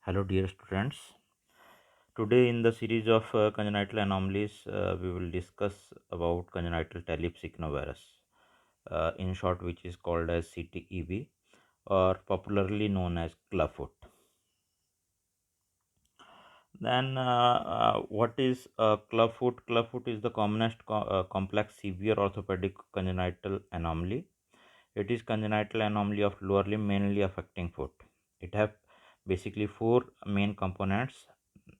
Hello, dear students. Today, in the series of congenital anomalies, we will discuss about congenital Talipes equinovarus, in short, which is called as CTEV or popularly known as clubfoot. Then, what is clubfoot? Clubfoot is the commonest complex severe orthopedic congenital anomaly. It is congenital anomaly of lower limb, mainly affecting foot. It have basically four main components.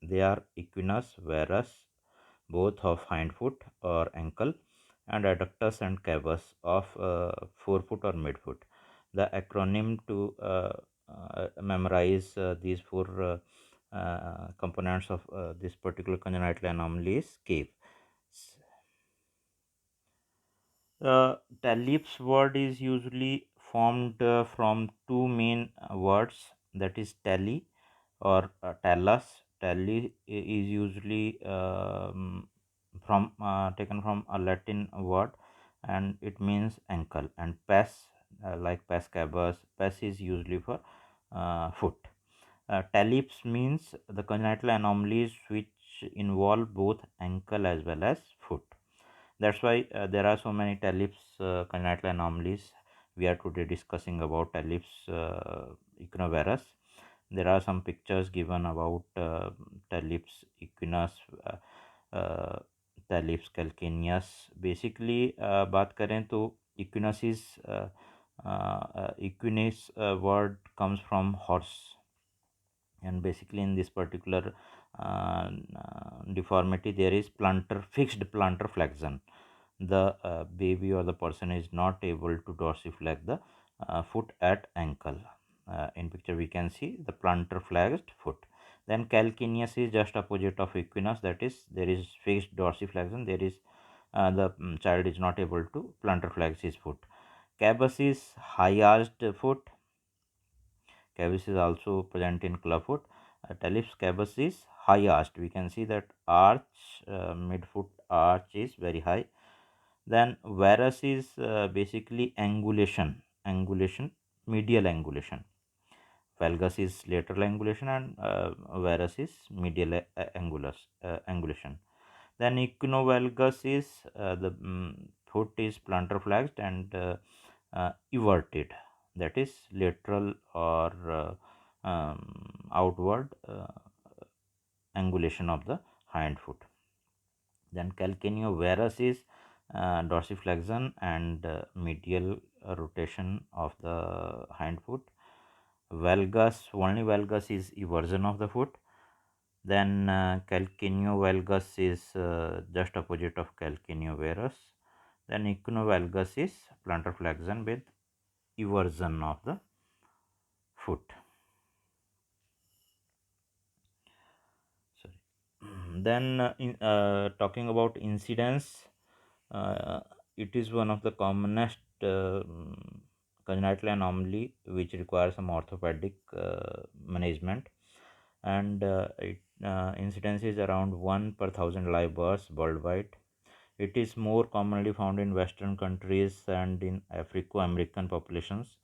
They are equinus, varus, both of hind foot or ankle, and adductus and cavus of forefoot or midfoot. The acronym to memorize these four components of this particular congenital anomaly is CAVE. Talip's word is usually formed from two main words, that is tally or talus. Tally is usually from taken from a Latin word, and it means ankle. And pes, like pes cabus, pes is usually for foot. Talipes means the congenital anomalies which involve both ankle as well as foot. That's why there are so many Talipes congenital anomalies. We are today discussing about Talipes equinovarus. There are some pictures given about Talipes equinus, uh, Talipes calcaneus. Basically बात करें तो equinus is equinus word comes from horse, and basically in this particular deformity there is fixed plantar flexion. The baby or the person is not able to dorsiflex the foot at ankle. In picture we can see the plantar flexed foot. Then calcaneus is just opposite of equinus, that is there is fixed dorsiflexion, there is the child is not able to plantar flex his foot. Cavus is high arched foot. Cavus is also present in clubfoot. Talipes cavus is high arched. We can see that arch, midfoot arch is very high. Then varus is basically angulation, medial angulation. Valgus is lateral angulation, and varus is medial angulation. Then equinovalgus is the foot is plantar flexed and everted, that is lateral or outward angulation of the hind foot. Then calcaneovarus is dorsiflexion and medial rotation of the hind foot. Valgus, only valgus is eversion of the foot. Then calcaneovalgus is just opposite of calcaneovarus. Then equinovalgus is plantar flexion with eversion of the foot. Sorry. Then talking about incidence, uh, it is one of the commonest congenital anomaly which requires some orthopedic management, and incidence is around 1 per thousand live births worldwide. It is more commonly found in Western countries and in Africo-American populations.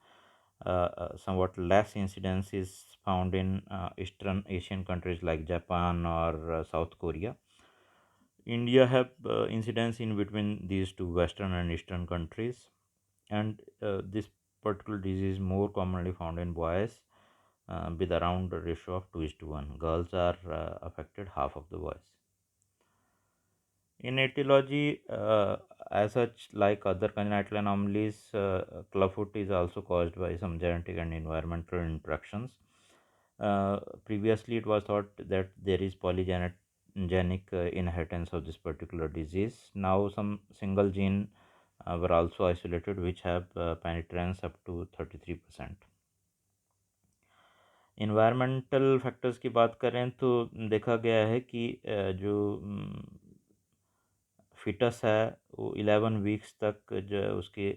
Somewhat less incidence is found in Eastern Asian countries like Japan or South Korea. India have incidence in between these two Western and Eastern countries, and this particular disease is more commonly found in boys with around a ratio of 2:1. Girls are affected half of the boys. In etiology, as such, like other congenital anomalies, clubfoot is also caused by some genetic and environmental interactions. Previously, it was thought that there is polygenic inheritance of this particular disease. Now, some single gene were also isolated, which have penetrance up to 33%. Environmental factors की बात करें तो देखा गया है कि जो foetus है वो 11 वीक्स तक जो उसके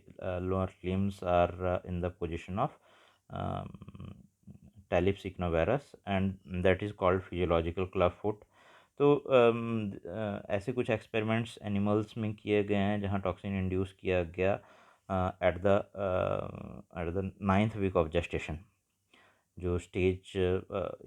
lower limbs are in the position of Talipes equinovarus, and that is called physiological clubfoot. तो ऐसे कुछ एक्सपेरिमेंट्स एनिमल्स में किए गए हैं जहाँ टॉक्सिन इंड्यूस किया गया at the 9th week of gestation, जो स्टेज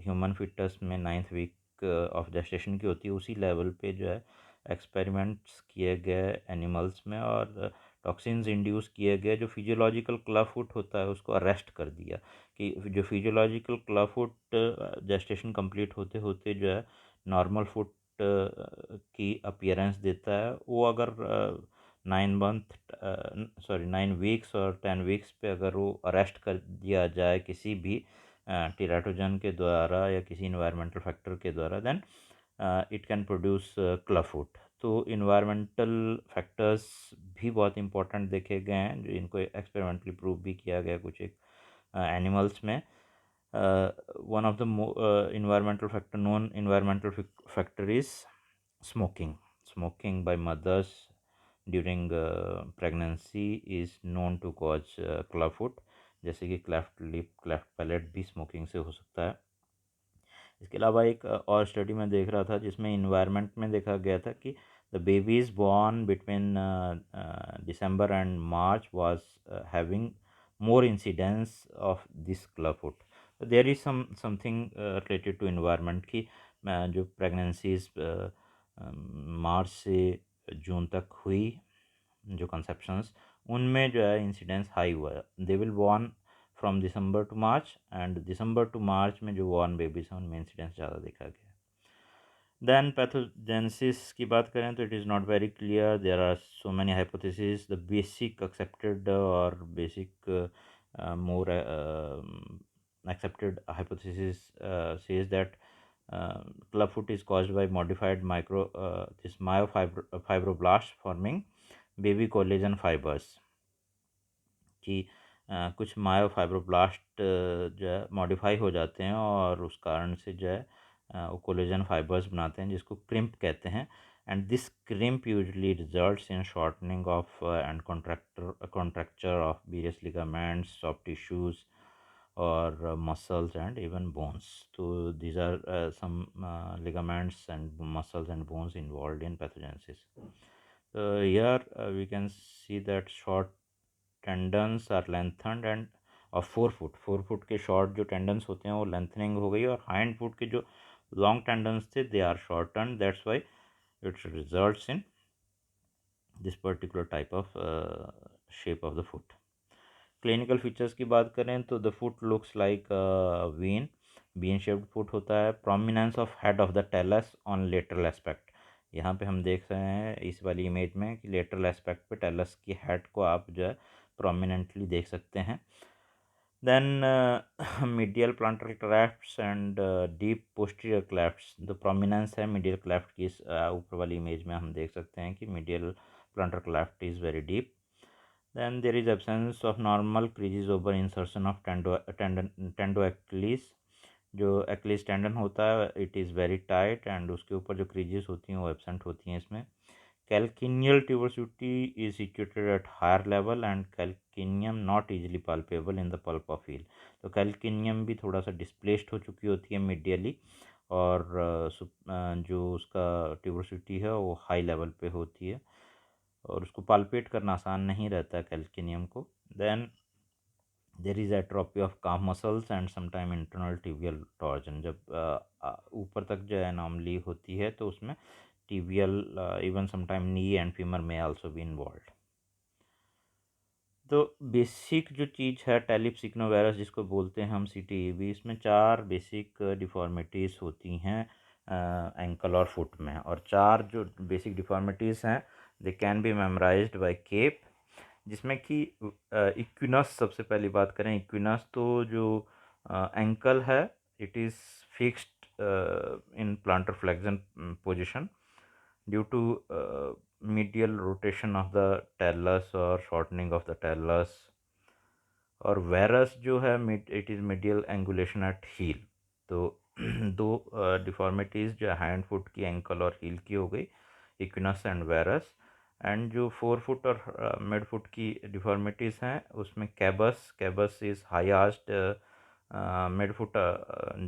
ह्यूमन फिटस में 9th वीक ऑफ जेस्टेशन की होती है, उसी लेवल पे जो है एक्सपेरिमेंट्स किए गए एनिमल्स में, और टॉक्सिन्स इंड्यूस किए गए। जो फिजियोलॉजिकल क्लबफुट होता है उसको अरेस्ट कर दिया, कि जो फिजियोलॉजिकल क्लबफुट जेस्टेशन कंप्लीट होते होते जो है नॉर्मल फुट की अपीयरेंस देता है, वो अगर 9 वीक्स और 10 वीक्स पे अगर वो अरेस्ट कर दिया जाए किसी भी टेराटोजन के द्वारा या किसी इन्वायरमेंटल फैक्टर के द्वारा, then it can produce clubfoot. तो इन्वायरमेंटल फैक्टर्स भी बहुत इंपॉर्टेंट देखे गए हैं, जो इनको एक्सपेरिमेंटली प्रूव भी किया गया कुछ एक एनिमल्स में। one of the environmental factor known environmental factor is smoking by mothers during pregnancy is known to cause clubfoot, जैसे कि क्लेफ्ट लिप, क्लेफ्ट पैलेट भी स्मोकिंग से हो सकता है। इसके अलावा एक और स्टडी में देख रहा था जिसमें इन्वायरमेंट में देखा गया था कि the babies born between December and March was having more incidence of this clubfoot. So there is something related to environment कि जो प्रेगनेंसीज मार्च से जून तक हुई, जो कंसेप्शंस, उनमें जो है इंसिडेंस हाई हुआ है। They will born from December to March, and December to March में जो बॉर्न बेबीज हैं उनमें इंसिडेंस ज़्यादा देखा गया। देन पैथोजेनेसिस की बात करें तो it is not very clear, there are so many hypothesis. The basic accepted और basic more accepted hypothesis says that clubfoot is caused by modified this myofibroblast forming baby collagen fibers, कि कुछ myofibroblast जो है modify हो जाते हैं और उस कारण से जो है वो कोलेजन फाइबर्स बनाते हैं, जिसको क्रिम्प कहते हैं। And this crimp usually results in shortening of and contracture of various ligaments, soft tissues और मसल्स एंड इवन बोन्स। तो these are some ligaments and muscles and bones involved in pathogenesis. So here we can see that short tendons are lengthened and और 4 foot के short जो tendons होते हैं वो lengthening हो गई, और हाइंड फुट के जो लॉन्ग टेंडन्स थे they are shorten, that's why it results in this particular type of shape of the foot. Clinical features की बात करें तो the foot looks like bean shaped foot होता है। Prominence of head of the talus on lateral aspect, यहाँ पे हम देख रहे हैं इस वाली इमेज में कि लेटरल एस्पेक्ट पे टेलस की हेड को आप जो है प्रोमिनेंटली देख सकते हैं। Then medial plantar clefts and deep posterior clefts, the prominence है मीडियल क्लेफ्ट की, ऊपर वाली इमेज में हम देख सकते हैं कि medial planter cleft is very deep. Then there is absence of normal creases over insertion of tendo Achilles, जो Achilles टेंडन होता है it is very tight, and उसके ऊपर जो क्रीजेस होती हैं वो एबसेंट होती हैं इसमें। Calcaneal tuberosity is situated at higher level and calcaneum not easily palpable in the pulp of heel. तो calcaneum भी थोड़ा सा डिस्प्लेस्ड हो चुकी होती है मीडियली, और जो उसका ट्यूबरोसिटी है वो हाई लेवल पे होती है, और उसको पाल्पेट करना आसान नहीं रहता है कैल्किनियम को। Then there is atrophy of calf muscles and sometime internal tibial torsion, जब ऊपर तक जो एनॉमली होती है तो उसमें tibial, even sometime knee and femur में आल्सो बी इन्वॉल्व। तो बेसिक जो चीज़ है टेलिप सिग्नोवायरस जिसको बोलते हैं हम CTEV, इसमें 4 बेसिक डिफॉर्मिटीज़ होती हैं एंकल और फुट में, और 4 जो बेसिक डिफॉर्मिटीज़ हैं they can be memorized by cape, जिसमें कि इक्विनस सबसे पहली बात करें। इक्विनस तो जो एंकल है it is fixed in plantar flexion position due to medial rotation of the talus or shortening of the talus, और वेरस जो है it is medial angulation at heel. तो दो डिफॉर्मिटीज़ जो हैंड फुट की, एंकल और heel की हो गई, इक्विनस एंड वेरस। एंड जो 4 फुट और मिड फुट की डिफॉर्मिटीज़ हैं उसमें cavus is high arched, mid foot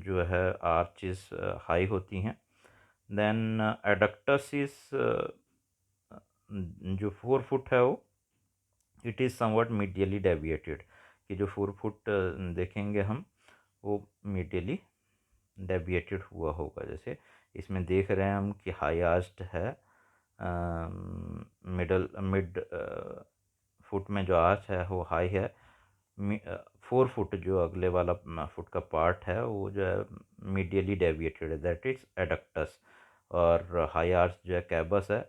जो है आर्चेस हाई होती हैं। देन एडक्टस इज़ जो 4 फुट है वो it is somewhat medially deviated, कि जो 4 फुट देखेंगे हम वो मीडियली डेविएटेड हुआ होगा। जैसे इसमें देख रहे हैं हम कि हाई आर्च्ड है, मिड फुट में जो आर्च है वो हाई है। 4 फुट जो अगले वाला फुट का पार्ट है वो जो है मीडियली डेविएटेड है, दैट इज एडक्टस। और हाई आर्च जो है कैबस है।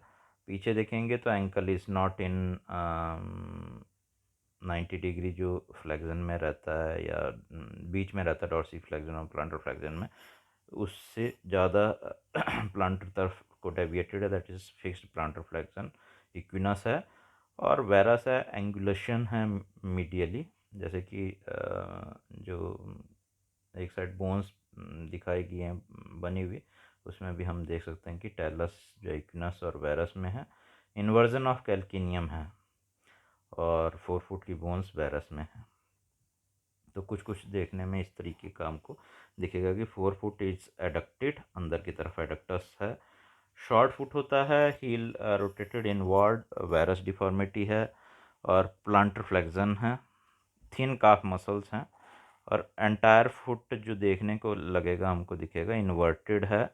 पीछे देखेंगे तो ankle is not in 90 degree जो फ्लेक्जन में रहता है या बीच में रहता है डॉर्सी फ्लेक्जन और प्लांटर फ्लेक्जन में, उससे ज़्यादा प्लांटर तरफ को डेविएटेड है, that is fixed plantar flexion. Equinus है। और वेरस है, एंगुलेशन है मीडियली, जैसे कि जो एक साइड बोन्स दिखाई गई हैं बनी हुई, उसमें भी हम देख सकते हैं कि टेलस जो इक्विनस और वेरस में है। इन्वर्जन ऑफ कैल्किनियम है और 4 फुट की बोन्स वेरस में है। तो कुछ कुछ देखने में इस तरीके का हमको दिखेगा कि 4 फुट इज एडक्टेड, अंदर की तरफ एडक्टस है। शॉर्ट फुट होता है, heel rotated inward, varus deformity है और प्लांटर फ्लेक्जन है। थिन काफ मसल्स हैं और एंटायर फुट जो देखने को लगेगा हमको दिखेगा इन्वर्टेड है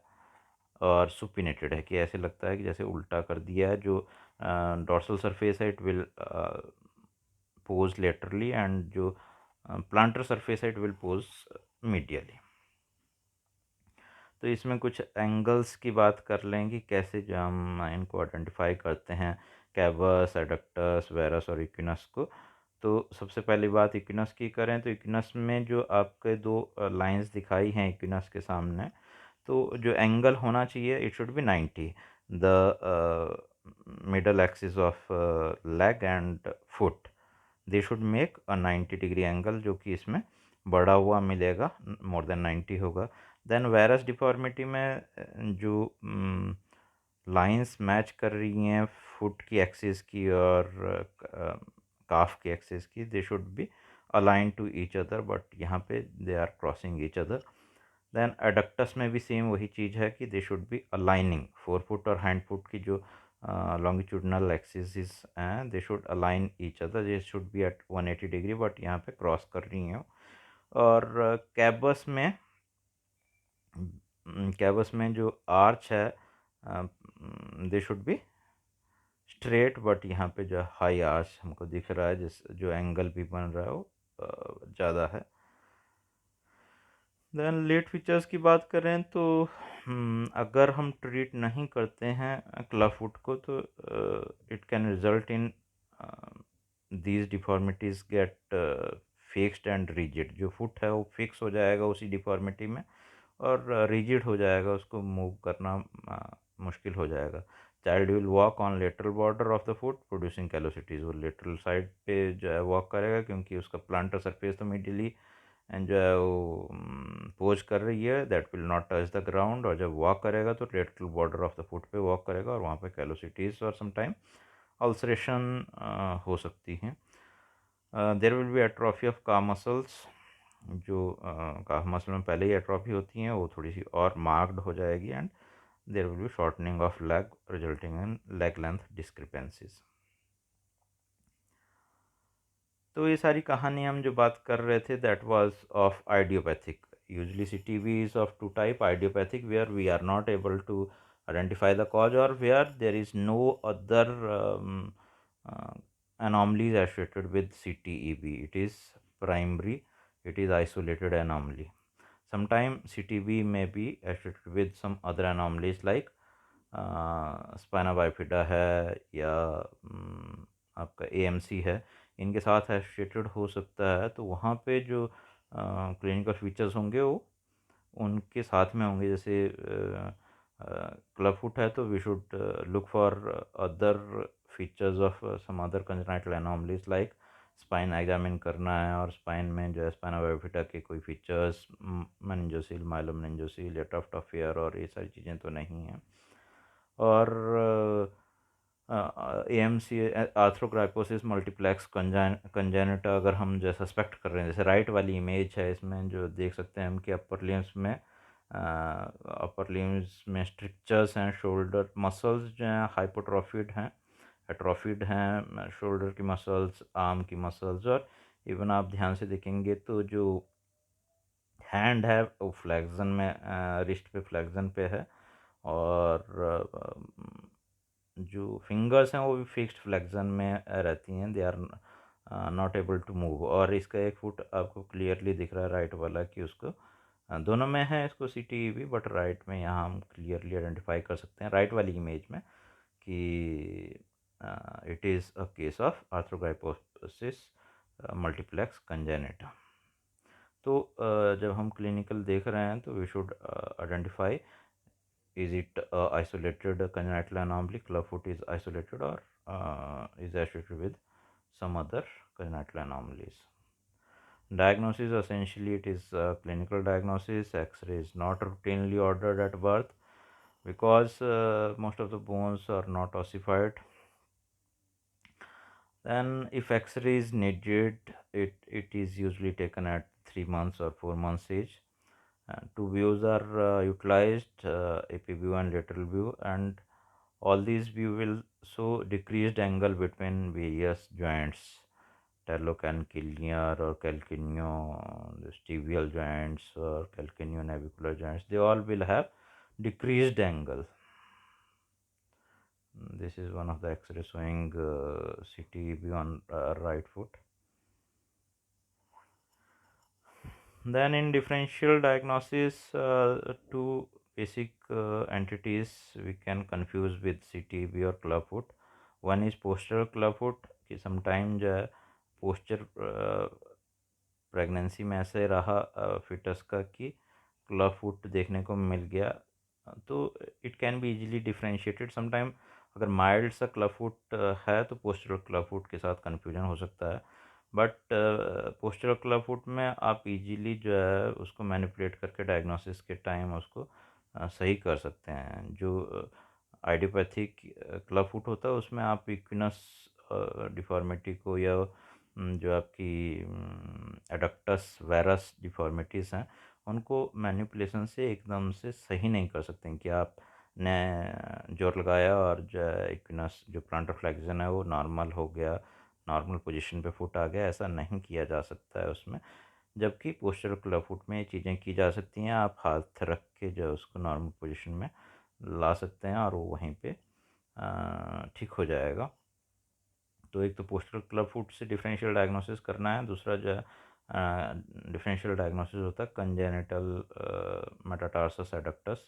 और सुपिनेटेड है, कि ऐसे लगता है कि जैसे उल्टा कर दिया है। जो डॉर्सल सरफेस है it will pose laterally and जो प्लांटर सरफेस है इट विल पोज मीडियली। तो इसमें कुछ एंगल्स की बात कर लेंगे, कैसे जो हम इनको आइडेंटिफाई करते हैं कैबस, एडक्टस, वेरस और इक्विनस को। तो सबसे पहली बात इक्विनस की करें तो इक्विनस में जो आपके दो लाइंस दिखाई हैं इक्विनस के सामने, तो जो एंगल होना चाहिए it should be 90, the middle axis of leg and foot, they should make a 90 degree angle, जो कि इसमें बढ़ा हुआ मिलेगा, मोर देन 90 होगा। देन वेरस डिफॉर्मिटी में जो लाइंस मैच कर रही हैं फुट की एक्सिस की और काफ की एक्सिस की, they should be align to each other, but यहाँ पे they are crossing each other. Then adductus में भी सेम वही चीज़ है कि they should be aligning, 4 foot और हैंड फुट की जो लॉन्गिट्यूडनल एक्सिस हैं they should align each other, they should be at 180 degree, but यहाँ पे क्रॉस कर रही हैं। और कैबस में कैबस में जो आर्च है दे शुड बी स्ट्रेट, बट यहाँ पे जो हाई आर्च हमको दिख रहा है, जिस जो एंगल भी बन रहा है वो ज़्यादा है। देन लेट फीचर्स की बात करें तो अगर हम ट्रीट नहीं करते हैं क्लब फुट को तो it can result in these deformities get fixed and rigid. जो फुट है वो फिक्स हो जाएगा उसी डिफॉर्मिटी में और रिजिड हो जाएगा, उसको मूव करना मुश्किल हो जाएगा। Child will walk on lateral border of the foot producing callosities, वो लेटरल साइड पे जो है वॉक करेगा क्योंकि उसका प्लांटर सरफेस तो मीडियली एंड जो है वो पोज कर रही है, that will not touch the ground. और जब वॉक करेगा तो lateral border of the foot पे वॉक करेगा और वहाँ पे कैलोसिटीज़ और समटाइम अल्सरेशन हो सकती हैं। There will be atrophy of calf muscles, जो काफ मसल में पहले ही एट्रोफी होती हैं वो थोड़ी सी और मार्क्ड हो जाएगी। And there will be shortening of leg resulting in leg length discrepancies. तो ये सारी कहानी हम जो बात कर रहे थे that was of idiopathic. Usually CTB is of two type, idiopathic where we are not able to identify the cause or where there is no other uh, anomalies associated with CTEB. It is primary, it is isolated anomaly. Sometimes CTB may be associated with some other anomalies like spina bifida है या आपका AMC है, इनके साथ associated हो सकता है। तो वहाँ पे जो क्लिनिकल फीचर्स होंगे वो उनके साथ में होंगे। जैसे क्लब फुट है तो we should look for other features of some other congenital anomalies like spine examine करना है और स्पाइन में जो है स्पाइना बाइफिडा के कोई फीचर्स, मेनिंजोसील, माइलोमेनिंजोसील या टफ्ट ऑफ हेयर और ये सारी चीज़ें तो नहीं हैं। और AMC आर्थ्रोग्राइपोसिस मल्टीप्लेक्स कंजेनिटा अगर हम जो सस्पेक्ट कर रहे हैं, जैसे राइट वाली इमेज है इसमें जो देख सकते हैं हम कि अपर लिम्स में स्ट्रिक्चर्स हैं, शोल्डर मसल्स जो हैं हाइपोट्रोफिड हैं, एट्रोफिड हैं शोल्डर की मसल्स, आर्म की मसल्स। और इवन आप ध्यान से देखेंगे तो जो हैंड है वो फ्लेक्सन में, रिस्ट पे फ्लेक्सन पे है, और जो फिंगर्स हैं वो भी फिक्स्ड फ्लेक्सन में रहती हैं, they are not able to move. और इसका एक फुट आपको क्लियरली दिख रहा है राइट वाला कि उसको दोनों में है इसको CTEV, बट राइट में यहाँ हम क्लियरली आइडेंटिफाई कर सकते हैं राइट वाली इमेज में कि it is a case of arthrogryposis multiplex congenita. तो जब हम क्लिनिकल देख रहे हैं तो we should identify, is it isolated congenital anomaly, clubfoot is isolated, or is associated with some other congenital anomalies. Diagnosis, essentially it is clinical diagnosis. X-ray is not routinely ordered at birth because most of the bones are not ossified. Then if X-ray is needed, it is usually taken at 3 months or 4 months age. Two views are utilized, AP view and lateral view, and all these view will show decreased angle between various joints, talocanthiliar or calcaneo, the tibial joints or calcaneonavicular joints. They all will have decreased angle. This is one of the X-ray showing CTEV on right foot. Then in differential diagnosis, two basic entities we can confuse with CTEV or clubfoot. One is postural clubfoot कि sometime जो है posture pregnancy में ऐसे रहा foetus का कि clubfoot देखने को मिल गया, तो it can be easily differentiated. Sometime अगर माइल्ड सा क्लबफुट है तो पोस्चरल क्लबफुट के साथ कन्फ्यूजन हो सकता है, बट पोस्चरल क्लबफुट में आप इजीली जो है उसको मैनिपुलेट करके डायग्नोसिस के टाइम उसको सही कर सकते हैं। जो आइडियोपैथिक क्लबफुट होता है उसमें आप इक्विनस डिफॉर्मिटी को या जो आपकी एडक्टस वेरस डिफॉर्मिटीज़ हैं उनको मैनिपुलेशन से एकदम से सही नहीं कर सकते हैं कि आप ने जोर लगाया और जो इक्विनस जो प्लांटर फ्लेक्शन है वो नॉर्मल हो गया, नॉर्मल पोजीशन पे फुट आ गया, ऐसा नहीं किया जा सकता है उसमें। जबकि पोस्चरल क्लबफुट में ये चीज़ें की जा सकती हैं, आप हाथ रख के जो उसको नॉर्मल पोजीशन में ला सकते हैं और वो वहीं पे ठीक हो जाएगा। तो एक तो पोस्टल क्लबफुट से डिफरेंशियल डायग्नोसिस करना है, दूसरा जो है डिफरेंशियल डायग्नोसिस होता है कंजेनिटल मेटाटार्सस एडक्टस।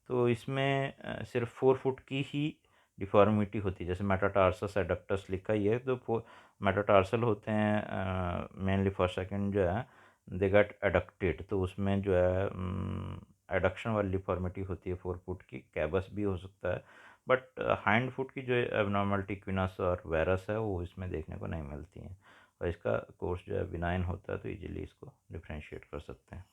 तो इसमें सिर्फ 4 फुट की ही डिफॉर्मिटी होती है, जैसे मेटाटार्सस एडक्टस लिखा ही है तो मेटाटार्सल होते हैं मेनली फर्स्ट सेकंड जो है दे गेट एडक्टेड, तो उसमें जो है एडक्शन वाली डिफॉर्मिटी होती है 4 फुट की, कैबस भी हो सकता है, बट हाइंड फुट की जो एबनॉर्मलिटी क्विनस और वेरस है वो इसमें देखने को नहीं मिलती हैं, और इसका कोर्स जो है बिनाइन होता है तो इजीली इसको डिफ्रेंशिएट कर सकते हैं।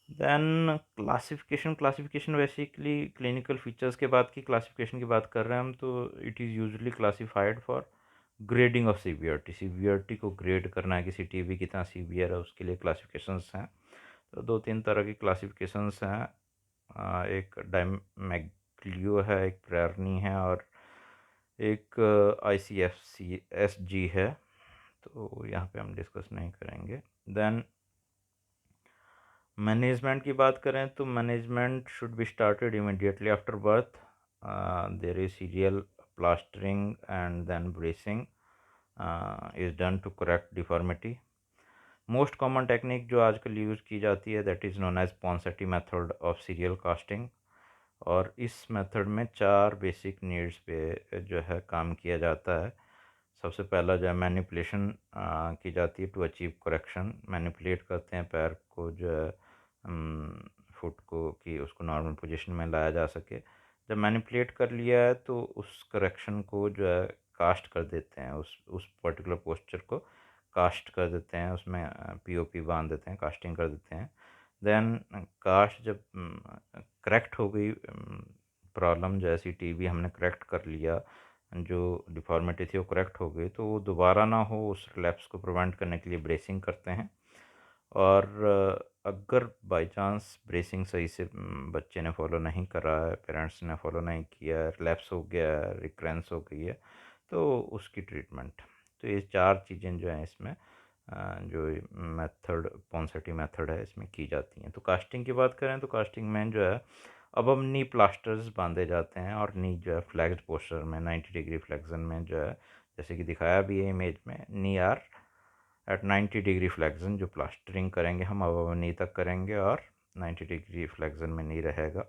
Then classification basically clinical features के बाद की क्लासिफिकेशन की बात कर रहे हैं हम, तो it is usually classified for grading of severity को ग्रेड करना है कि CTEV कितना सीवियर है उसके लिए क्लासिफिकेशंस हैं। तो 2-3 तरह की क्लासिफिकेशंस हैं, एक डायमैग्लियो है, एक प्रेरनी है और एक ICFCSG है, तो यहाँ पे हम डिस्कस नहीं करेंगे। देन मैनेजमेंट की बात करें तो management should be started immediately after birth. There is serial plastering and then bracing is done to correct deformity. Most common technique जो आजकल यूज़ की जाती है that is known as Ponseti method of serial casting, और इस method में 4 basic needs पे जो है काम किया जाता है। सबसे पहला जो है मैनिपुलेशन की जाती है टू अचीव करेक्शन, मैनिपुलेट करते हैं पैर को जो है फुट को कि उसको नॉर्मल पोजीशन में लाया जा सके। जब मैनिपुलेट कर लिया है तो उस करेक्शन को जो है कास्ट कर देते हैं, उस पर्टिकुलर पोस्चर को कास्ट कर देते हैं, उसमें POP बांध देते हैं, कास्टिंग कर देते हैं। देन कास्ट जब करेक्ट हो गई प्रॉब्लम, जैसी TB हमने करेक्ट कर लिया, जो डिफॉर्मिटी थी वो करेक्ट हो गई, तो वो दोबारा ना हो उस रिलैप्स को प्रिवेंट करने के लिए ब्रेसिंग करते हैं। और अगर बाय चांस ब्रेसिंग सही से बच्चे ने फॉलो नहीं करा है, पेरेंट्स ने फॉलो नहीं किया, रिलैप्स हो गया है, रिक्रेंस हो गई है, तो उसकी ट्रीटमेंट। तो ये 4 चीज़ें जो हैं इसमें जो मेथड पॉन्सेटी मेथड है इसमें की जाती हैं। तो कास्टिंग की बात करें तो कास्टिंग में जो है अब हम नी प्लास्टर्स बांधे जाते हैं और नी जो है फ्लैक्स्ड पोस्चर में 90 डिग्री फ्लेक्शन में जो है, जैसे कि दिखाया भी है इमेज में, नी आर एट 90 डिग्री फ्लेक्शन। जो प्लास्टरिंग करेंगे हम अब नी तक करेंगे और 90 डिग्री फ्लेक्शन में नी रहेगा।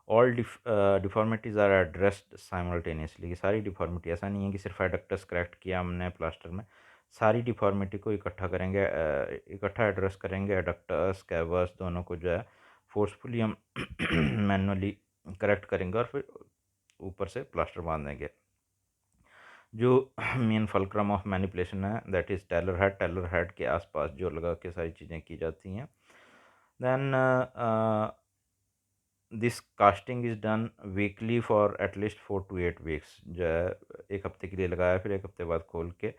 All deformities are addressed simultaneously. सारी डिफॉर्मिटी, ऐसा नहीं है कि सिर्फ एडक्टस करेक्ट किया हमने प्लास्टर में, सारी डिफॉर्मिटी को इकट्ठा करेंगे, इकट्ठा एड्रेस करेंगे। एडक्टस कैवर्स दोनों को जो है फोर्सफुली हम मैनुअली करेक्ट करेंगे और फिर ऊपर से प्लास्टर बांधेंगे। जो मेन फलक्रम ऑफ मैनिपुलेशन है दैट इज़ टेलर हेड के आसपास जो लगा के सारी चीज़ें की जाती हैं। Then this casting is done weekly for at least 4 to 8 weeks। जो है एक हफ्ते के लिए लगाया, फिर एक हफ्ते बाद खोल के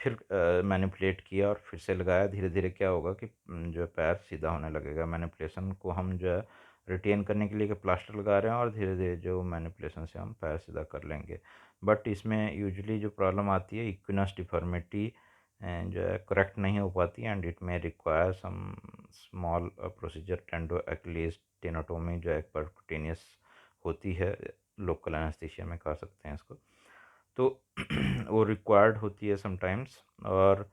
फिर मैनिपुलेट किया और फिर से लगाया। धीरे धीरे क्या होगा कि जो है पैर सीधा होने लगेगा। मैनिपुलेशन को हम जो है रिटेन करने के लिए प्लास्टर लगा रहे हैं और धीरे धीरे जो मैनिपुलेशन से हम पैर सीधा कर लेंगे। बट इसमें यूजुअली जो प्रॉब्लम आती है इक्विनस डिफॉर्मिटी जो है करेक्ट नहीं हो पाती and it may require some small procedure. Tendo Achilles tenotomy जो है परक्यूटेनियस होती है, लोकल एनेस्थीसिया में कर सकते हैं इसको, तो वो रिक्वायर्ड होती है समटाइम्स। और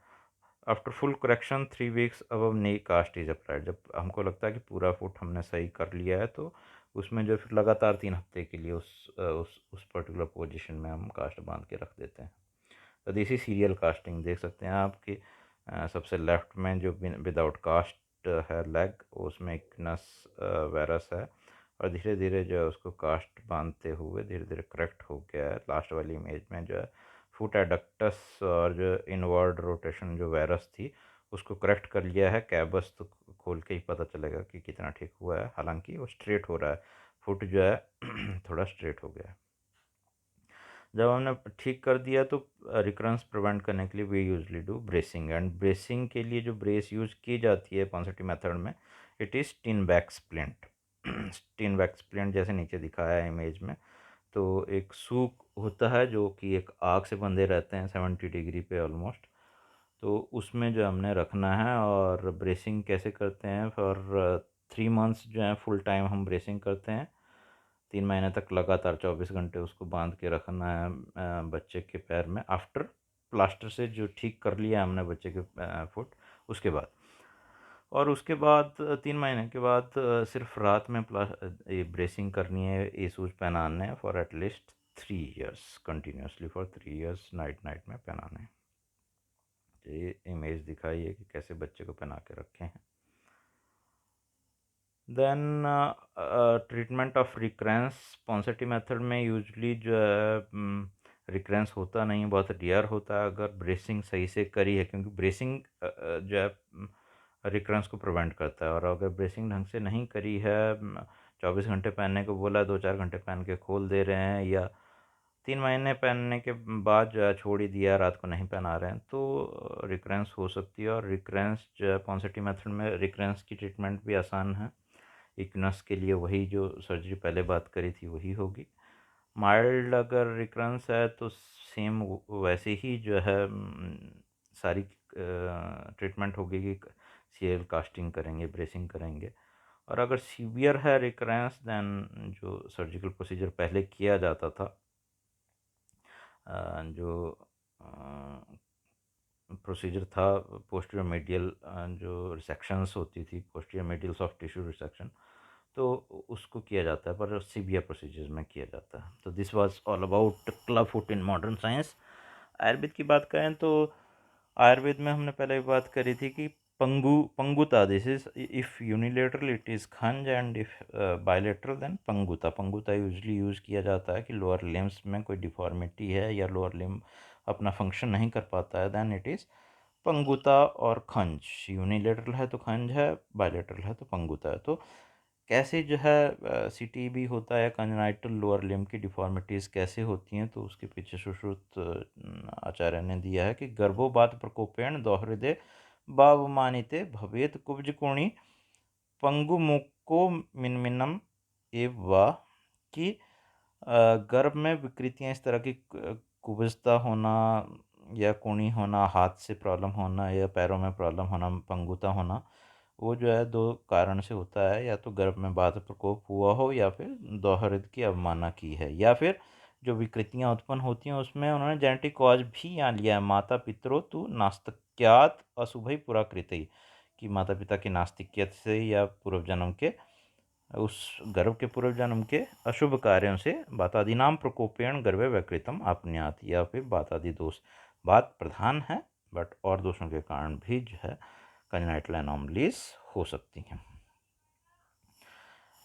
आफ्टर फुल करेक्शन 3 weeks अब नई कास्ट इज अप्लाइड। जब हमको लगता है कि पूरा फुट हमने सही कर लिया है तो उसमें जो फिर लगातार 3 हफ्ते के लिए उस पर्टिकुलर पोजीशन में हम कास्ट बांध के रख देते हैं। तो देसी सीरियल कास्टिंग देख सकते हैं आपकी सबसे लेफ्ट में जो विदाउट कास्ट है लेग, उसमें एक नस वायरस है और धीरे धीरे जो है उसको कास्ट बांधते हुए धीरे धीरे करेक्ट हो गया है। लास्ट वाली इमेज में जो है फुट एडक्टस और जो इनवर्ड रोटेशन जो वायरस थी उसको करेक्ट कर लिया है। कैबस तो खोल के ही पता चलेगा कि कितना ठीक हुआ है, हालांकि वो स्ट्रेट हो रहा है, फुट जो है थोड़ा स्ट्रेट हो गया है। जब हमने ठीक कर दिया तो रिकरेंस प्रिवेंट करने के लिए we usually do bracing. And bracing के लिए जो ब्रेस यूज की जाती है पॉन्सेटी मेथड में, it is Steenbeek splint. Steenbeek splint जैसे नीचे दिखाया है इमेज में, तो एक सूक होता है जो कि एक आग से बंधे रहते हैं 70 डिग्री पे ऑलमोस्ट, तो उसमें जो हमने रखना है। और ब्रेसिंग कैसे करते हैं, फॉर 3 months जो है फुल टाइम हम ब्रेसिंग करते हैं। 3 महीने तक लगातार 24 घंटे उसको बांध के रखना है बच्चे के पैर में। आफ्टर प्लास्टर से जो ठीक कर लिया हमने बच्चे के फुट, उसके बाद, और उसके बाद 3 महीने के बाद सिर्फ रात में ये ब्रेसिंग करनी है, ये शूज़ पहनाने हैं for at least 3 years continuously, for 3 years night night में पहनाने हैं। तो ये इमेज दिखाई है कि कैसे बच्चे को पहना के रखे हैं। Then treatment of recurrence Ponseti method में यूजली जो है रिकरेंस होता नहीं, बहुत रेयर होता है अगर ब्रेसिंग सही से करी है, क्योंकि ब्रेसिंग जो है रिकरेंस को प्रिवेंट करता है। और अगर ब्रेसिंग ढंग से नहीं करी है, 24 घंटे पहनने को बोला, 2-4 घंटे पहन के खोल दे रहे हैं, या 3 महीने पहनने के बाद जो है छोड़ ही दिया, रात को नहीं पहना रहे हैं, तो रिकरेंस हो सकती है। और रिकरेंस जो है पॉन्सेटी मेथड में रिकरेंस की ट्रीटमेंट भी आसान है। इक्नस के लिए वही जो सर्जरी पहले बात करी थी वही होगी। माइल्ड अगर रिकरेंस है तो सेम वैसे ही जो है सारी ट्रीटमेंट होगी कि सीरियल कास्टिंग करेंगे, ब्रेसिंग करेंगे। और अगर सीवियर है रिकरेंस, देन जो सर्जिकल प्रोसीजर पहले किया जाता था, जो प्रोसीजर था पोस्टीरियर मेडियल, जो रिसेक्शंस होती थी posterior medial soft tissue resection, तो उसको किया जाता है, पर सीवियर प्रोसीजर्स में किया जाता है। तो this was all about club foot in modern science. Ayurveda की बात करें तो आयुर्वेद में हमने पहले भी बात करी थी कि पंगुता, this is if unilateral it is खंज एंड इफ बायलेटरल देन पंगुता। पंगुता यूजली यूज़ किया जाता है कि लोअर लिम्स में कोई डिफॉर्मिटी है या लोअर लिम्ब अपना फंक्शन नहीं कर पाता है, देन इट इज़ पंगुता। और खंज यूनिलेटरल है तो खंज है, बायलेटरल है तो पंगुता है। तो कैसे जो है सीटीबी होता है, कंजनाइटल लोअर लिम्ब की डिफॉर्मिटीज़ कैसे होती हैं, तो उसके पीछे सुश्रुत आचार्य ने दिया है कि गर्भोपात प्रकोपेण दोहृदय बावमानिते भवेत कुब्जकोणी पंगुमुको मिनमिनम एव वा, कि गर्भ में विकृतियां इस तरह की कुब्जता होना, या कूनी होना, हाथ से प्रॉब्लम होना या पैरों में प्रॉब्लम होना, पंगुता होना, वो जो है 2 कारण से होता है। या तो गर्भ में बाध प्रकोप हुआ हो या फिर दोहरिद की अवमानना की है, या फिर जो विकृतियाँ उत्पन्न होती हैं उसमें उन्होंने जेनेटिक कॉज भी यहाँ लिया है। माता पितरों तु नास्तिक्यात अशुभै पुराकृतै, कि माता पिता की नास्तिक्यत से या पूर्व जन्म के उस गर्भ के पूर्व जन्म के अशुभ कार्यों से वातादीनाम प्रकोपेण गर्भे वैकृतम आपन्यात, या फिर वातादि दोष बात प्रधान है, बट और दोषों के कारण भी जो है कंजेनाइटल एनोमलीज हो सकती हैं।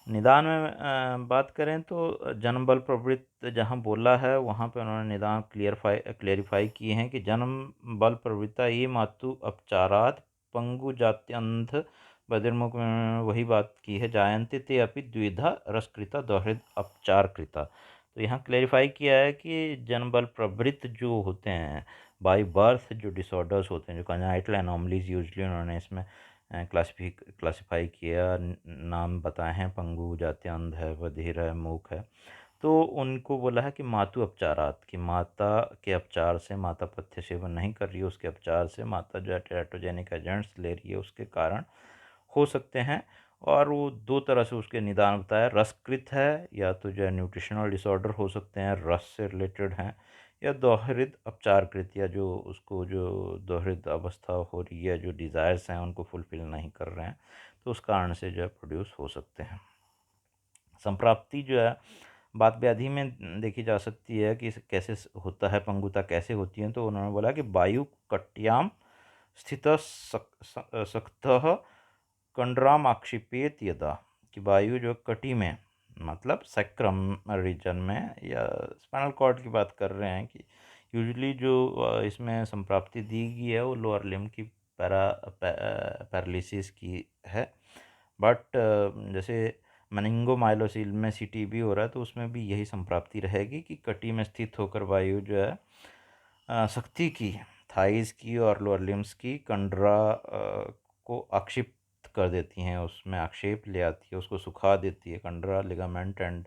निदान में बात करें तो जन्म बल प्रवृत्त जहाँ बोला है वहाँ पे उन्होंने निदान क्लियरिफाई किए हैं कि जन्म बल प्रवृत्ता ये मातु अपचारात पंगु जात्यंध बदिर्मुख में वही बात की है, जायन्ते ते अपि द्विधा रसकृता दोहृद अपचार कृता। तो यहाँ क्लेरिफाई किया है कि जन्म बल प्रवृत्त जो होते हैं बाई बर्थ जो डिसऑर्डर्स होते हैं, जो कंजेनाइटल एनोमलीज यूजली उन्होंने इसमें क्लासिफाई किया, नाम बताए हैं, पंगु जाति, अंध है, बधिर है, मूक है। तो उनको बोला है कि मातु अपचारात, कि माता के अपचार से, माता पथ्य सेवन नहीं कर रही है उसके अपचार से, माता जो है टेराटोजेनिक एजेंट्स ले रही है उसके कारण हो सकते हैं। और वो 2 तरह से उसके निदान बताया, रसकृत है या तो जो है न्यूट्रिशनल डिसऑर्डर हो सकते हैं, रस से रिलेटेड हैं, या दोहरित अपचारकृत, या जो उसको जो दोहरित अवस्था हो रही है, जो डिज़ायर्स हैं उनको फुलफिल नहीं कर रहे हैं, तो उस कारण से जो है प्रोड्यूस हो सकते हैं। संप्राप्ति जो है बात व्याधि में देखी जा सकती है कि कैसे होता है, पंगुता कैसे होती है। तो उन्होंने बोला कि वायु कट्याम स्थित सक्त कंडराम आक्षिपेत यदा, कि वायु जो कटी में, मतलब सैक्रम रीजन में, या स्पाइनल कॉर्ड की बात कर रहे हैं, कि यूजुअली जो इसमें संप्राप्ति दी गई है वो लोअर लिम्ब की पैरालिसिस की है। बट जैसे मेनिंगोमाइलोसिल में सीटीबी हो रहा है तो उसमें भी यही संप्राप्ति रहेगी कि कटी में स्थित होकर वायु जो है शक्ति की, थाइस की और लोअर लिम्स की कंडरा को आक्षिप्त कर देती हैं, उसमें आक्षेप ले आती है, उसको सुखा देती है। कंडरा, लिगामेंट एंड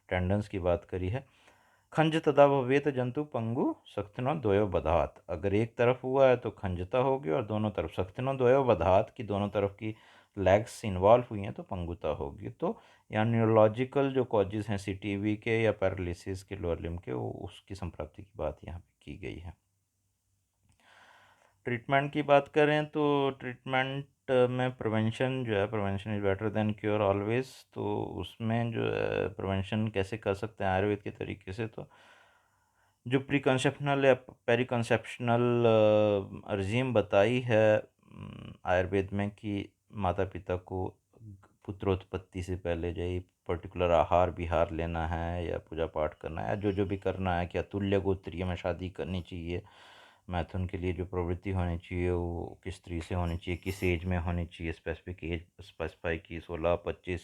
टेंडन्स की बात करी है। खंज तदा भवेत जंतु पंगु सख्तिनो द्वयो बधात, अगर एक तरफ हुआ है तो खंजता होगी, और दोनों तरफ सख्तिनो द्वयो बधात, की दोनों तरफ की लेग्स इन्वॉल्व हुई हैं तो पंगुता होगी। तो यहाँ न्यूरोलॉजिकल जो कॉजेज हैं सीटीबी के या पैरालिसिस के लोअर लिम्ब के, वो उसकी संप्राप्ति की बात यहाँ पे की गई है। ट्रीटमेंट की बात करें तो ट्रीटमेंट में प्रिवेंशन जो है, prevention is better than cure always. तो उसमें जो है प्रिवेंशन कैसे कर सकते हैं आयुर्वेद के तरीके से, तो जो प्री कंसेप्शनल या पेरी कंसेप्शनल रजीम बताई है आयुर्वेद में, कि माता पिता को पुत्रोत्पत्ति से पहले जो है पर्टिकुलर आहार विहार लेना है या पूजा पाठ करना है, जो जो भी करना है, क्या तुल्य गोत्रीय में शादी करनी चाहिए, मैथुन के लिए जो प्रवृत्ति होनी चाहिए वो किस स्त्री से होनी चाहिए, किस एज में होनी चाहिए, स्पेसिफिक एज स्पेसिफाई की 16-25,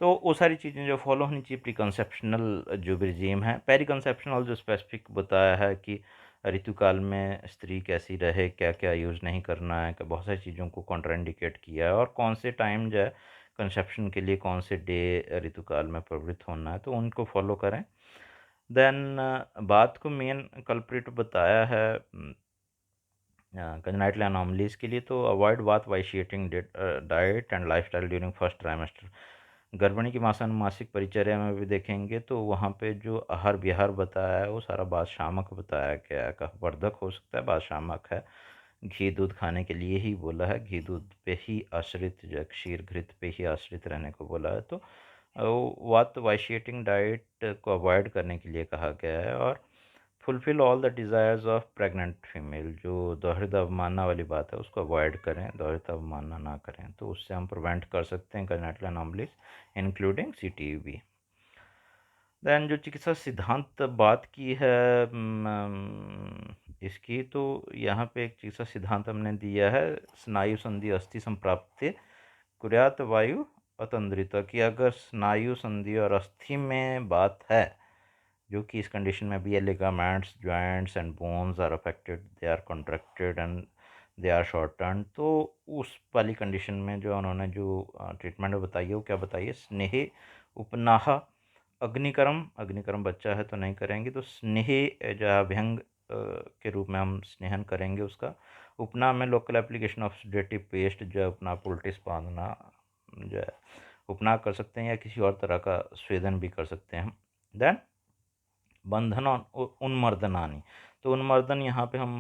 तो वो सारी चीज़ें जो फॉलो होनी चाहिए प्री कंसेप्शनल जो भी रिजीम है। पेरी कंसेप्शनल जो स्पेसिफिक बताया है कि ऋतुकाल में स्त्री कैसी रहे, क्या क्या यूज़ नहीं करना है, कि बहुत सारी चीज़ों को कॉन्ट्राइंडिकेट किया है, और कौन से टाइम जो है कंसेप्शन के लिए कौन से डे ऋतुकाल में प्रवृत्त होना है, तो उनको फॉलो करें। देन बात को मेन कल्प्रिट बताया है कंजेनाइटल एनोमलीज के लिए, तो avoid both vitiating diet and lifestyle during first trimester. गर्भिणी की मासिक परिचर्या में भी देखेंगे तो वहाँ पे जो आहार विहार बताया है वो सारा बात शामक बताया गया है। कफवर्धक हो सकता है, बात शामक है। घी दूध खाने के लिए ही बोला है, घी दूध पे ही आश्रित, जो क्षीर घृत पे ही आश्रित रहने को बोला है। तो वात वाइशिएटिंग डाइट को अवॉइड करने के लिए कहा गया है। और fulfil all the desires of pregnant female, जो दोहृत अवमानना वाली बात है उसको अवॉइड करें, दोहृत अवमानना ना करें, तो उससे हम प्रिवेंट कर सकते हैं congenital anomalies including CTB. Then जो चिकित्सा सिद्धांत बात की है इसकी, तो यहाँ पे एक चिकित्सा सिद्धांत हमने दिया है, स्नायु संधि अस्थि संप्राप्ति कुर्यात वायु अतंद्रिता, की अगर स्नायु संधि और अस्थि में बात है, जो कि इस कंडीशन में भी है, ligaments, joints and bones are affected, they are contracted and they are shorten, तो उस वाली कंडीशन में जो उन्होंने जो ट्रीटमेंट बताई है वो क्या बताइए, स्नेह उपनाह अग्निकरम, अग्निकरम बच्चा है तो नहीं करेंगे, तो स्नेह जो अभ्यंग के रूप में हम स्नेहन करेंगे उसका। उपना में local application of sedative paste जो है उपना पोल्टिस बांधना जो है उपना कर सकते हैं, या किसी और तरह का स्वेदन भी कर सकते हैं हम। देन बंधन और उन्मर्दनानी, तो उन्मर्दन यहाँ पे हम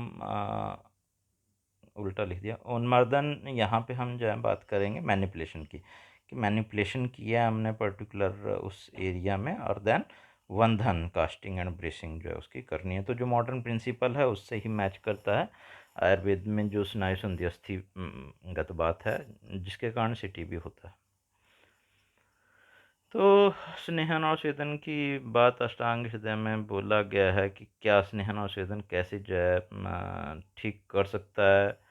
उल्टा लिख दिया, उन्मर्दन यहाँ पे हम जो है बात करेंगे मैनिपुलेशन की, कि मैनिपुलेशन किया हमने पर्टिकुलर उस एरिया में, और देन वंधन कास्टिंग एंड ब्रेसिंग जो है उसकी करनी है। तो जो मॉडर्न प्रिंसिपल है उससे ही मैच करता है आयुर्वेद में जो स्नायु संधि अस्थि गत बात है, जिसके कारण सिटी भी होता है। तो स्नेहन और स्वेदन की बात अष्टांग हृदय में बोला गया है कि क्या स्नेहन और स्वेदन कैसे जो है ठीक कर सकता है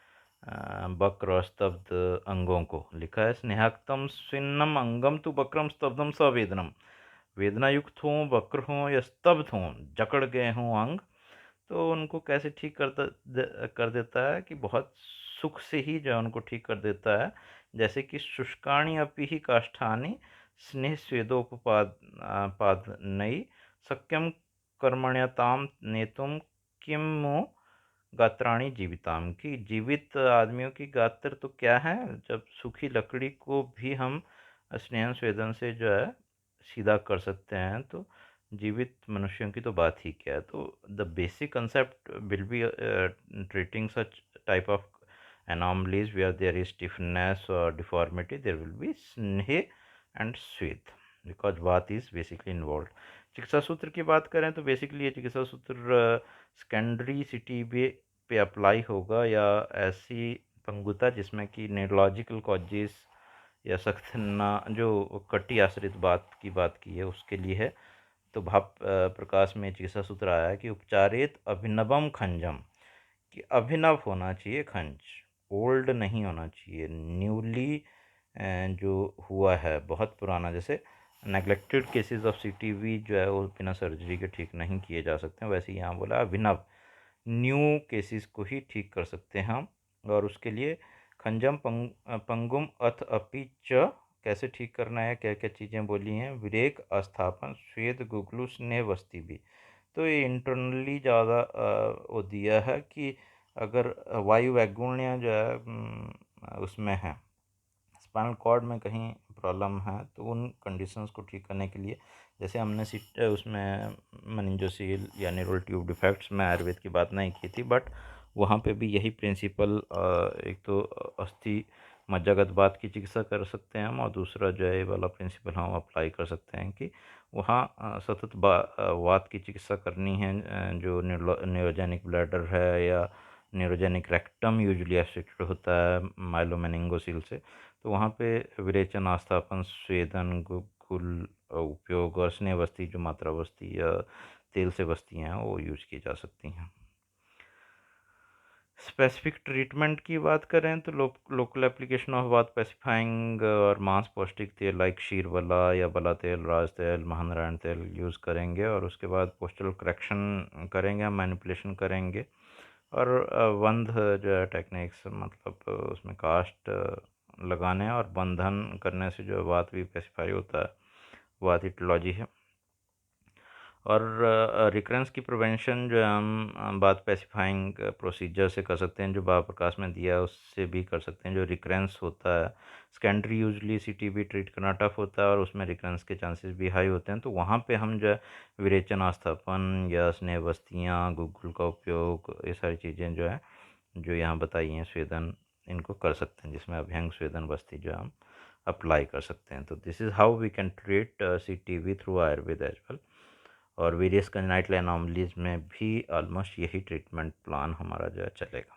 वक्र और स्तब्ध अंगों को। लिखा है स्नेहाक्तम स्विन्नम अंगम तु वक्रम स्तब्धम सवेदनम, वेदना युक्त हों, वक्र हों या स्तब्ध हों, जकड़ गए हों अंग, तो उनको कैसे ठीक कर देता है कि बहुत सुख से ही जो है उनको ठीक कर देता है। जैसे कि शुष्काणि अपि ही काष्ठानि स्नेह स्वेदोपपाद पाद नई सक्यम कर्मण्यताम नेतुम किमु गात्राणी जीविताम, की जीवित आदमियों की गात्र तो क्या है, जब सूखी लकड़ी को भी हम स्नेहन स्वेदन से जो है सीधा कर सकते हैं, तो जीवित मनुष्यों की तो बात ही क्या है। तो the basic concept will be treating such type of anomalies where there is stiffness or deformity, there will be sneha and sweth because bath is basically involved। चिकित्सा सूत्र की बात करें तो बेसिकली ये चिकित्सा सूत्र सेकेंडरी सिटी पे अप्लाई होगा, या ऐसी पंगुता जिसमें कि न्यूरोलॉजिकल कॉजेस या सख्त ना जो कटी आश्रित बात की है उसके लिए है। तो भाप प्रकाश में चिकित्सा सूत्र आया है कि उपचारित अभिनवम खंजम, कि अभिनव होना चाहिए खंज, ओल्ड नहीं होना चाहिए, न्यूली जो हुआ है बहुत पुराना। जैसे नेग्लेक्टेड केसेस ऑफ सीटीवी जो है वो बिना सर्जरी के ठीक नहीं किए जा सकते हैं, वैसे यहाँ बोला अभिनव न्यू केसेस को ही ठीक कर सकते हैं हम। और उसके लिए खंजम पंगुम अथ अपि च कैसे ठीक करना है, क्या क्या चीज़ें बोली हैं, विरेक अस्थापन श्वेत गुगलू स्नेह वस्ती भी। तो ये इंटरनली ज़्यादा वो दिया है कि अगर वायु वैगुण्य जो है उसमें है, स्पाइनल कॉर्ड में कहीं प्रॉब्लम है, तो उन कंडीशंस को ठीक करने के लिए, जैसे हमने उसमें मेनिंजोसील या न्यूरल ट्यूब डिफेक्ट्स में आयुर्वेद की बात नहीं की थी, बट वहाँ पे भी यही प्रिंसिपल, एक तो अस्थि मज्जागत बात की चिकित्सा कर सकते हैं हम, और दूसरा जो है ये वाला प्रिंसिपल हम अप्लाई कर सकते हैं कि वहाँ सतत वात की चिकित्सा करनी है, जो न्यूरोजेनिक ब्लैडर है या न्यूरोजेनिक रेक्टम यूजुअली एफेक्टेड होता है माइलोमेनिंगोसिल से, तो वहाँ पे विरेचन आस्थापन स्वेदन गुल उपयोग और स्नेह बस्ती जो मात्रा बस्ती या तेल से बस्तियाँ हैं वो यूज की जा सकती हैं। स्पेसिफिक ट्रीटमेंट की बात करें तो लोकल एप्लीकेशन ऑफ वात पेसिफाइंग और मांस पौष्टिक तेल लाइक शीरबला या बला तेल, राज तेल, महानारायण तेल यूज़ करेंगे, और उसके बाद पोस्टल करेक्शन करेंगे, हम मैनिपुलेशन करेंगे। और बंध जो है टेक्निक्स, मतलब उसमें कास्ट लगाने और बंधन करने से जो वात भी पेसिफाई होता है, वात इटोलॉजी है। और रिकरेंस की प्रिवेंशन जो है हम बात पेसिफाइंग प्रोसीजर से कर सकते हैं, जो बाबा प्रकाश में दिया है उससे भी कर सकते हैं। जो रिकरेंस होता है, सेकेंडरी यूजली सीटीबी ट्रीट करना टफ होता है और उसमें रिकरेंस के चांसेस भी हाई होते हैं, तो वहाँ पे हम जो है विरेचन आस्थापन या स्नेह बस्तियाँ, गूगल का उपयोग, ये सारी चीज़ें जो है जो यहाँ बताई हैं स्वेदन, इनको कर सकते हैं, जिसमें अभ्यंग स्वेदन बस्ती जो हम अप्लाई कर सकते हैं। तो this is how we can treat CTB through Ayurveda as well. और वेरियस कंजाइनल एनोमलीज में भी ऑलमोस्ट यही ट्रीटमेंट प्लान हमारा जो है चलेगा।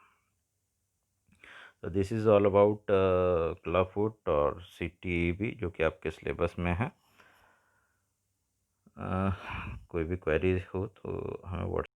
तो this is all about club foot और सीटीबी जो कि आपके सिलेबस में है। कोई भी क्वेरीज हो तो हमें व्हाट्सएप